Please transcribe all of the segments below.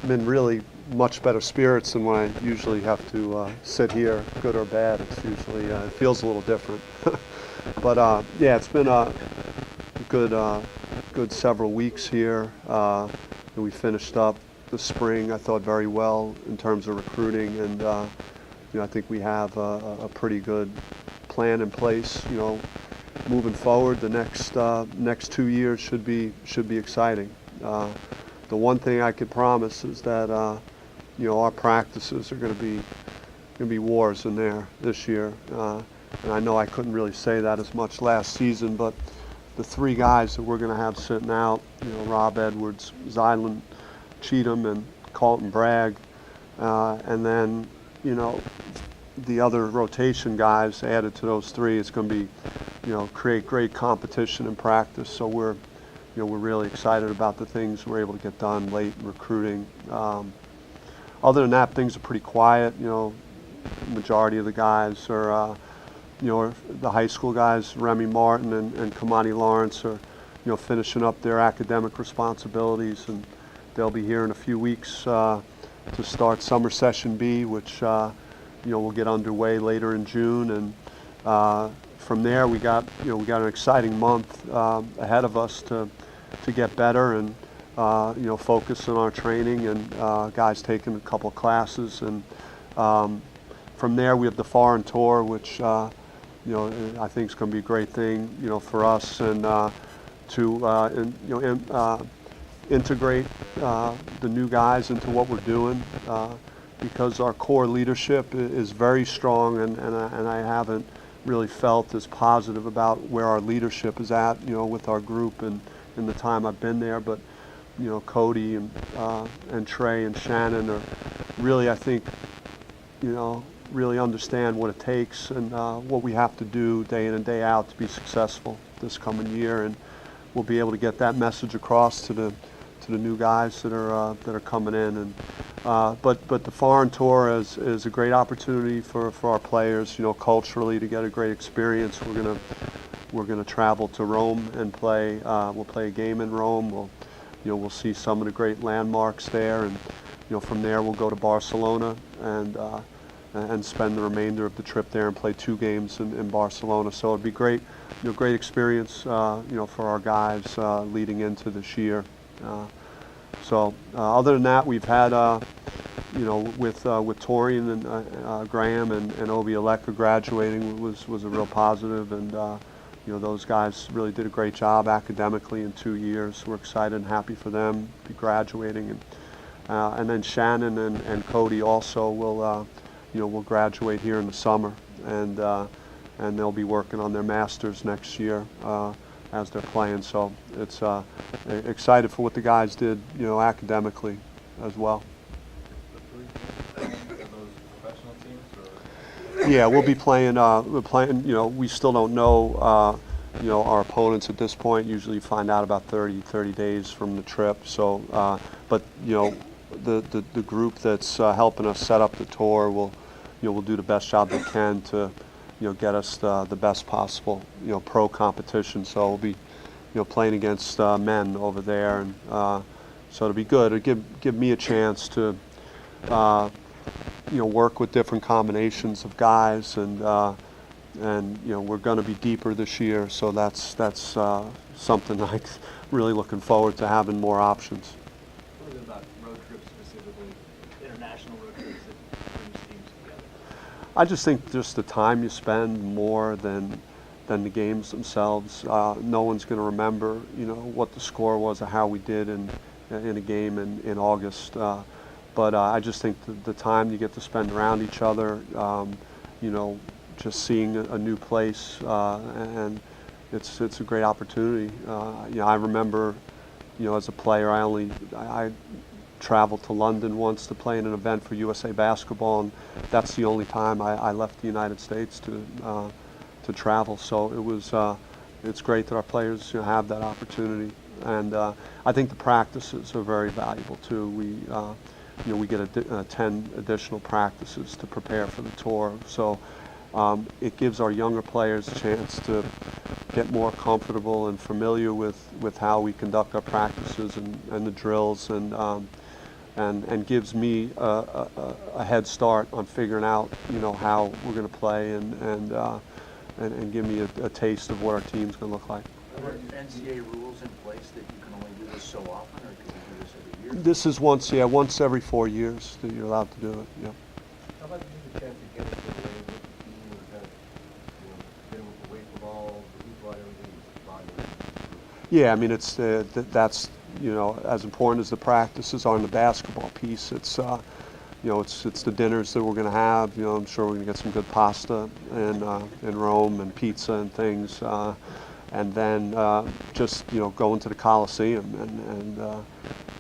I'm in really much better spirits than when I usually have to sit here, good or bad. It's usually, it feels a little different. But yeah, it's been a good several weeks here. We finished up the spring, I thought, very well in terms of recruiting, and I think we have a pretty good plan in place. Moving forward, the next 2 years should be exciting. The one thing I could promise is that our practices are going to be wars in there this year. And I know I couldn't really say that as much last season, but the three guys that we're going to have sitting out, Rob Edwards, Zylan Cheatham, and Colton Bragg, and then the other rotation guys added to those three, it's going to be create great competition in practice. So we're really excited about the things we're able to get done late in recruiting. Other than that, things are pretty quiet. Majority of the guys are, the high school guys, Remy Martin and Kamani Lawrence, are, finishing up their academic responsibilities, and they'll be here in a few weeks to start summer session B, which will get underway later in June. And from there, we got an exciting month ahead of us to get better and focus on our training, and guys taking a couple of classes. And from there, we have the foreign tour, which I think is going to be a great thing for us, and to integrate the new guys into what we're doing, because our core leadership is very strong, and I haven't really felt as positive about where our leadership is at, with our group and in the time I've been there. But Cody and Trey and Shannon are really, I think, really understand what it takes and what we have to do day in and day out to be successful this coming year, and we'll be able to get that message across to the new guys that are coming in. And but the foreign tour is a great opportunity for our players, culturally, to get a great experience. We're gonna travel to Rome and play. We'll play a game in Rome. We'll see some of the great landmarks there, and from there we'll go to Barcelona and spend the remainder of the trip there and play 2 games in Barcelona. So it'd be great, great experience, for our guys leading into this year. So other than that, we've had, with Torian and Graham and Obi Aleka graduating was a real positive, and those guys really did a great job academically in 2 years. We're excited and happy for them to be graduating, and then Shannon and Cody also will graduate here in the summer, and they'll be working on their masters next year as they're playing. So it's excited for what the guys did, academically as well. Are those professional teams, or? Yeah, we'll be playing. We're playing. We still don't know. Our opponents at this point. Usually, you find out about 30 days from the trip. So, but the group that's helping us set up the tour will do the best job they can to get us the best possible pro competition. So we'll be playing against men over there, and so it'll be good. It'll give me a chance to work with different combinations of guys, and we're going to be deeper this year. So that's something I'm really looking forward to, having more options. What is it about road trips specifically, international road trips, that brings teams together? I just think just the time you spend more than the games themselves. No one's going to remember, what the score was or how we did in a game in August. But I just think the time you get to spend around each other, just seeing a new place, and it's a great opportunity. I remember, as a player, I traveled to London once to play in an event for USA Basketball, and that's the only time I left the United States to travel. So it's great that our players have that opportunity, and I think the practices are very valuable too. We get 10 additional practices to prepare for the tour, so it gives our younger players a chance to get more comfortable and familiar with how we conduct our practices and the drills, and gives me a head start on figuring out, you know, how we're going to play, and give me a taste of what our team's going to look like. Are there NCAA rules in place that you can only do this so often, or can you do this every year? This is once every 4 years that you're allowed to do it. Yeah. How about the chance to get into the way with the team, or kind of, you know, get away from all the hoopla and everything? Yeah, I mean, it's that's, you know, as important as the practices are in the basketball piece. It's you know, it's the dinners that we're going to have. You know, I'm sure we're going to get some good pasta in Rome, and pizza and things, and then just, you know, going to the Coliseum and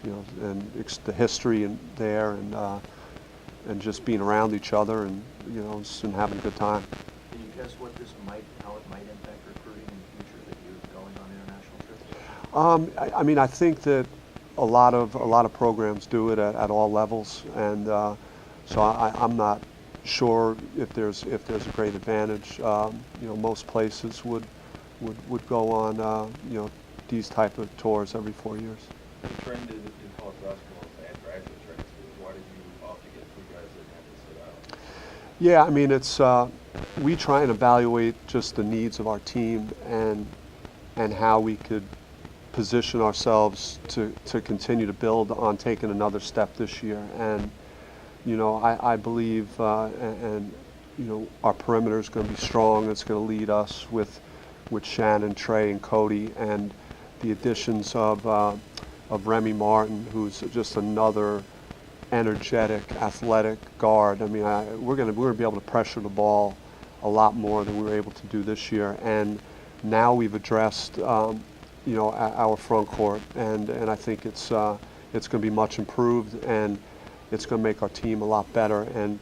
you know, and the history in there, and just being around each other, and, you know, and having a good time. Can you guess what how it might impact recruiting in the future that you're going on international trips? I mean, I think that a lot of programs do it at all levels, and so I'm not sure if there's a great advantage. You know, most places would go on you know, these type of tours every 4 years. The trend in college basketball is to add graduate transfers. Why did you opt to get 3 guys that have to sit out? Yeah, I mean, it's we try and evaluate just the needs of our team and how we could position ourselves to continue to build on taking another step this year. And, you know, I believe and you know, our perimeter is going to be strong. It's going to lead us with Shannon, Trey, and Cody, and the additions of Remy Martin, who's just another energetic, athletic guard. I mean, we're going to be able to pressure the ball a lot more than we were able to do this year. And now we've addressed you know, our front court, and I think it's going to be much improved, and it's going to make our team a lot better. And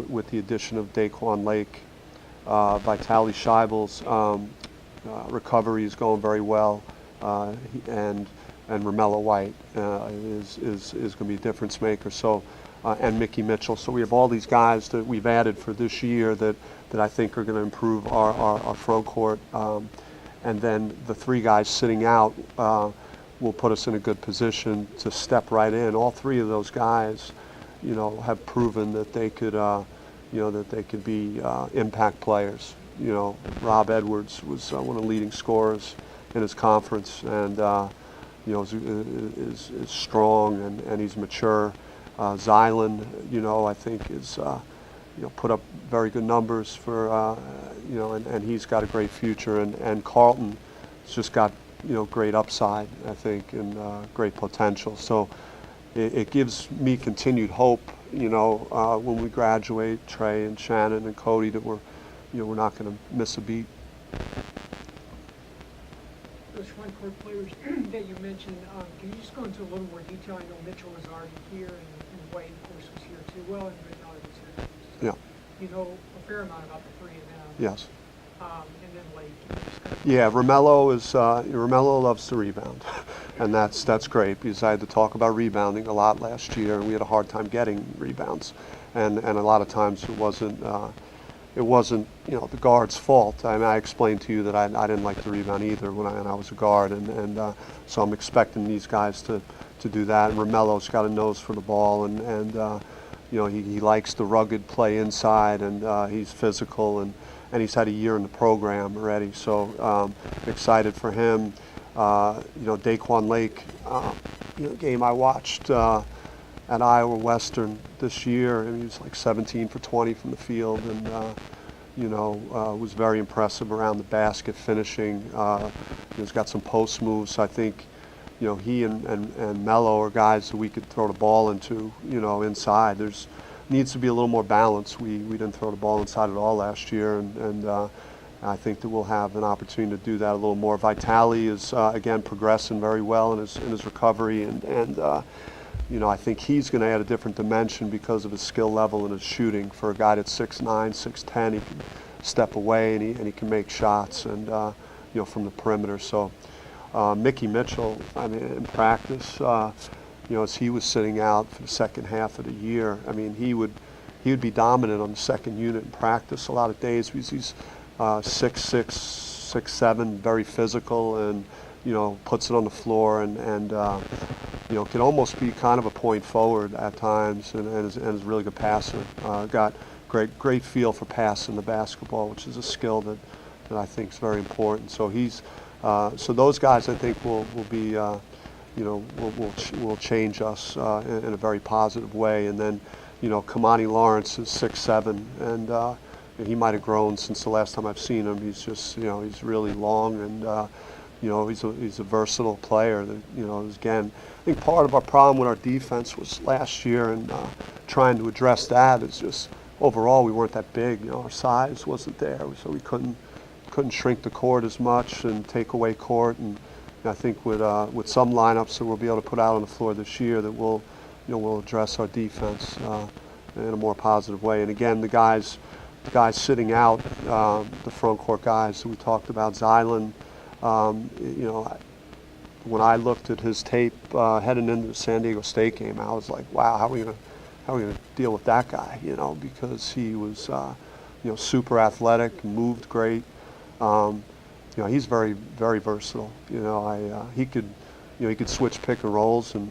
with the addition of Daquan Lake, Vitaly Scheibel's recovery is going very well, and Romello White is going to be a difference maker. So, and Mickey Mitchell. So we have all these guys that we've added for this year that I think are going to improve our front court. And then the 3 guys sitting out will put us in a good position to step right in. All 3 of those guys, you know, have proven that they could, you know, that they could be impact players. You know, Rob Edwards was one of the leading scorers in his conference, and you know, is strong, and he's mature. Zylan, you know, I think is you know, put up very good numbers for you know, and he's got a great future, and Carlton has just got, you know, great upside, I think, and great potential. So it gives me continued hope, you know, when we graduate, Trey and Shannon and Cody, that we're not going to miss a beat. Those front court players that you mentioned, can you just go into a little more detail? I know Mitchell was already here, and White, of course, was here too. Well, and Rinaldi was here too. So Yeah. you know a fair amount about the 3 of them. Yes. And then Lake. Kind of Yeah, Romello loves to rebound, and that's great, because I had to talk about rebounding a lot last year, and we had a hard time getting rebounds, and a lot of times it wasn't you know, the guard's fault. I mean, I explained to you that I didn't like to rebound either when I was a guard, and so I'm expecting these guys to do that. And Romello's got a nose for the ball, and you know, he likes the rugged play inside, and he's physical, and he's had a year in the program already. So excited for him. You know, Daquan Lake, you know, game I watched at Iowa Western this year, and he was like 17 for 20 from the field, and you know, was very impressive around the basket finishing. He's got some post moves. I think, you know, he and Mello are guys that we could throw the ball into, you know, inside. There's needs to be a little more balance. We didn't throw the ball inside at all last year, and I think that we'll have an opportunity to do that a little more. Vitaly is again progressing very well in his recovery, and you know, I think he's going to add a different dimension because of his skill level and his shooting. For a guy that's 6'9", 6'10", he can step away, and he can make shots, and you know, from the perimeter. So Mickey Mitchell, I mean, in practice, you know, as he was sitting out for the second half of the year, I mean, he would be dominant on the second unit in practice a lot of days, because he's 6'6", 6'7", very physical, and puts it on the floor, and can almost be kind of a point forward at times, and is a really good passer. Got great feel for passing the basketball, which is a skill that I think is very important. So so those guys I think will be will change us in a very positive way. And then Kamani Lawrence is 6'7", and he might have grown since the last time I've seen him. He's just he's really long, and he's a versatile player. That, again, I think part of our problem with our defense was last year, and trying to address that is just overall we weren't that big. Our size wasn't there, so we couldn't shrink the court as much and take away court. And I think with some lineups that we'll be able to put out on the floor this year, that we'll address our defense in a more positive way. And again, the guys sitting out, the front court guys that we talked about, Zylan. When I looked at his tape heading into the San Diego State game, I was like, wow, how are we gonna deal with that guy? Because he was super athletic, moved great. He's very, very versatile. He could switch pick and rolls and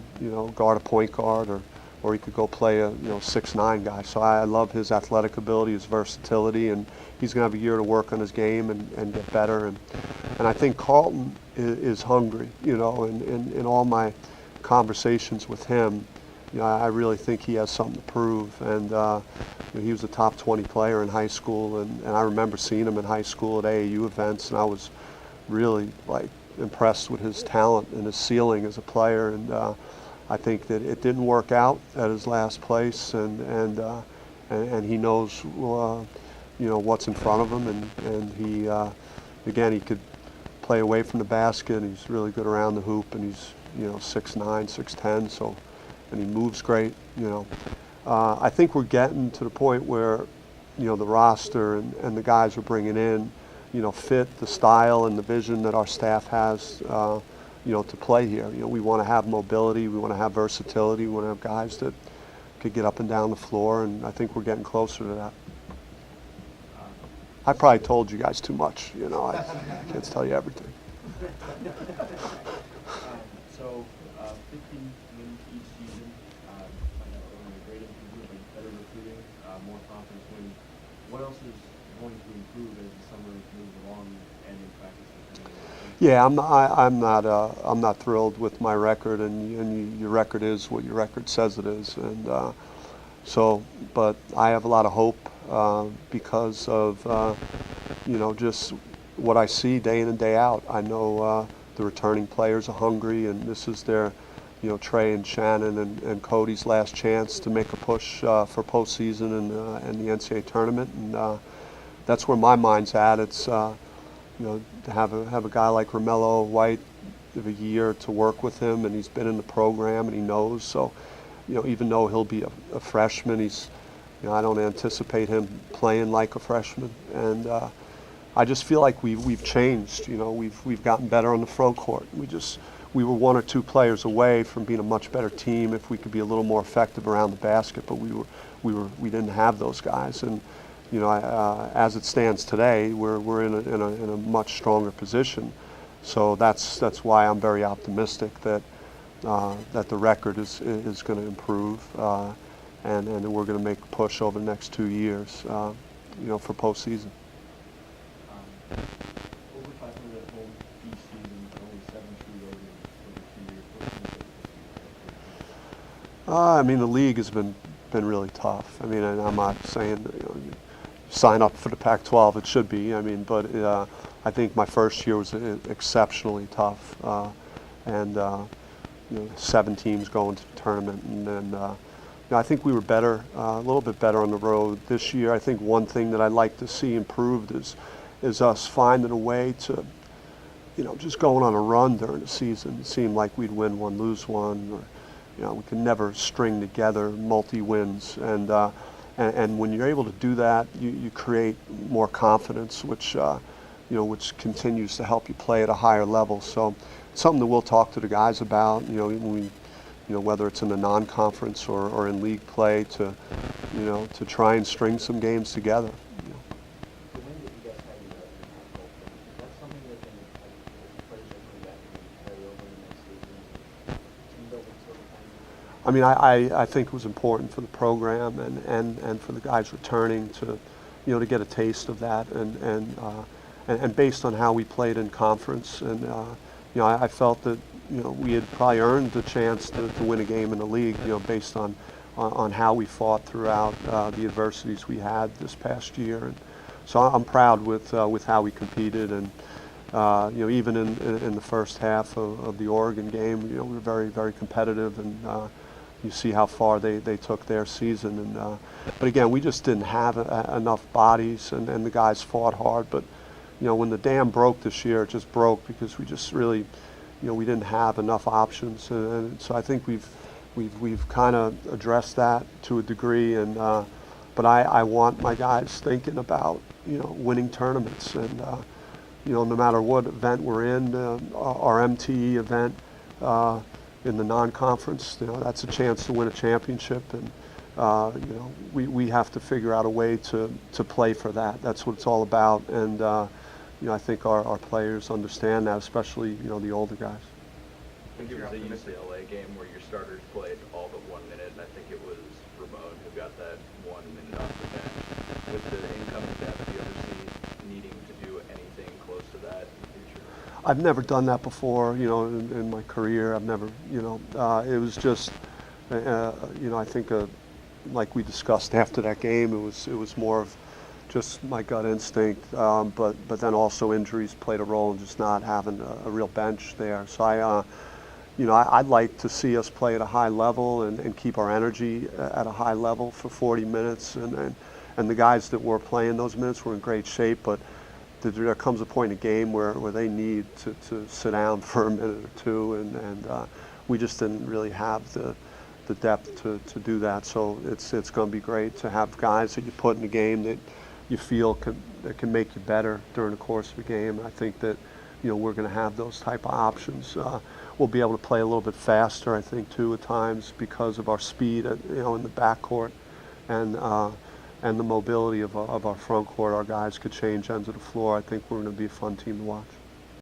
guard a point guard, or he could go play a 6'9" guy. So I love his athletic ability, his versatility, and he's going to have a year to work on his game and get better. And I think Carlton is hungry. In all my conversations with him, I really think he has something to prove. And he was a top 20 player in high school, and I remember seeing him in high school at AAU events, and I was really impressed with his talent and his ceiling as a player. And I think that it didn't work out at his last place, and he knows what's in front of him, and he again, he could play away from the basket. He's really good around the hoop, and he's 6'9", 6'10", so, and he moves great. I think we're getting to the point where the roster and the guys we're bringing in fit the style and the vision that our staff has to play here. We want to have mobility, we want to have versatility, we want to have guys that could get up and down the floor, and I think we're getting closer to that. I probably told you guys too much. I can't tell you everything. So, 15 wins each season, great improvement, but better recruiting, more confidence wins. What else is going to improve as the summer moves along and in practice? Yeah, I'm not thrilled with my record, and your record is what your record says it is, and but I have a lot of hope because of just what I see day in and day out. I know the returning players are hungry, and this is their Trey and Shannon and Cody's last chance to make a push for postseason and the NCAA tournament, and that's where my mind's at. It's to have a guy like Romello White, have a year to work with him, and he's been in the program and he knows. So, even though he'll be a freshman, I don't anticipate him playing like a freshman, and I just feel like we've changed. We've gotten better on the front court. We were one or two players away from being a much better team if we could be a little more effective around the basket, but we didn't have those guys. And as it stands today, we're in a much stronger position. So that's why I'm very optimistic that the record is going to improve, and we're going to make a push over the next 2 years, for postseason. Over 500 at home each season, but only 7 true over 2 years. The league has been really tough. And I'm not saying you sign up for the Pac-12. It should be. But I think my first year was exceptionally tough, and 7 teams going to the tournament, and then I think we were better, a little bit better on the road this year. I think one thing that I'd like to see improved is us finding a way to, just going on a run during the season. It seemed like we'd win one, lose one, or we could never string together multi-wins. And when you're able to do that, you create more confidence, which continues to help you play at a higher level. So it's something that we'll talk to the guys about. Whether it's in the non-conference or in league play, to try and string some games together. The win that you guys had in the Pac-12, is that something mean, I think it was important for the program and for the guys returning to, to get a taste of that, and based on how we played in conference, and I felt that we had probably earned the chance to win a game in the league, based on how we fought throughout the adversities we had this past year, and so I'm proud with how we competed, and even in the first half of the Oregon game, we were very, very competitive, and you see how far they took their season, and but again, we just didn't have enough bodies, and the guys fought hard, but when the dam broke this year, it just broke because we just really, we didn't have enough options, and so I think we've kind of addressed that to a degree, and but I want my guys thinking about winning tournaments, and no matter what event we're in, our MTE event in the non-conference, that's a chance to win a championship, and we have to figure out a way to play for that. That's what it's all about, and I think our players understand that, especially the older guys. I think it was the UCLA game where your starters played all but 1 minute, and I think it was Ramon who got that 1 minute off the bench. With the incoming depth, do you ever see needing to do anything close to that in the future? I've never done that before, in my career. I've never, it was just, I think, like we discussed after that game, it was more of just my gut instinct, but then also injuries played a role in just not having a real bench there. So I'd like to see us play at a high level and keep our energy at a high level for 40 minutes. And the guys that were playing those minutes were in great shape, but there comes a point in a game where they need to sit down for a minute or two, and we just didn't really have the depth to do that. So it's going to be great to have guys that you put in the game that you feel that can make you better during the course of the game. I think that we're going to have those type of options. We'll be able to play a little bit faster, I think, too, at times because of our speed, in the backcourt, and the mobility of our front court. Our guys could change ends of the floor. I think we're going to be a fun team to watch.